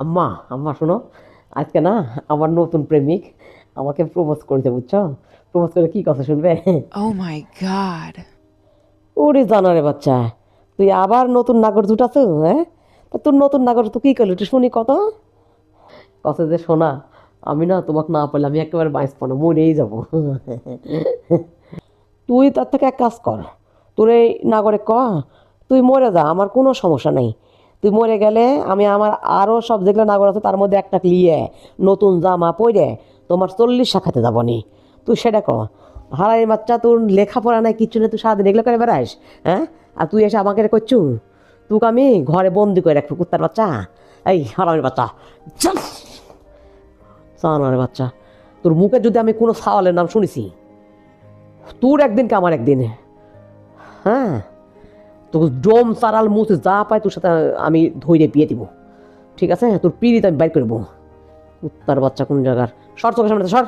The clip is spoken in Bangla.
আম্মা আম্মা শোনো, আজকে না আমার নতুন প্রেমিক আমাকে প্রপোজ করেছে, বুঝছো? প্রপোজ করে কি কথা শুনবে? Oh my God. ওরে জানারে বাচ্চা, তুই আবার নতুন নাগর জুটাছো, হ্যাঁ? তা তোর নতুন নাগর তো কি করলো একটু শুনি কত। কথা যে শোনা, আমি না তোমাকে না পারলে আমি একেবারে বাইস পানো মরেই যাবো। তুই তার থেকে এক কাজ কর, তোর এই নাগরে ক তুই মরে যা, আমার কোনো সমস্যা নেই। তুই মরে গেলে আমি আমার আরও সব যেগুলো নাগর আছে তার মধ্যে একটা লিয়ে নতুন জামা পরে তোমার 40 শাখাতে যাবো নি। তুই সেটা ক। হারাই বাচ্চা, তোর লেখাপড়া নাই কিচ্ছু নেই, তুই সারাদিন এগুলো করে বেড়াস, হ্যাঁ? আর তুই এসে আমাকে করছু, তোকে আমি ঘরে বন্দি করে রাখবো কুত্তার বাচ্চা। এই হারামির বাচ্চা, জানোয়ারের বাচ্চা, তোর মুখে যদি আমি কোনো সাওয়ালের নাম শুনেছি, তোর একদিন কে আমার একদিন, হ্যাঁ? তো ডোম সারাল মুছে যা পায় তোর সাথে আমি ধৈর্য বিয়ে দিব, ঠিক আছে? তোর পিড়িতে আমি বাইর করবো। কুত্তার বাচ্চা কোন জায়গার, সর চোখের সামনে থেকে, সর।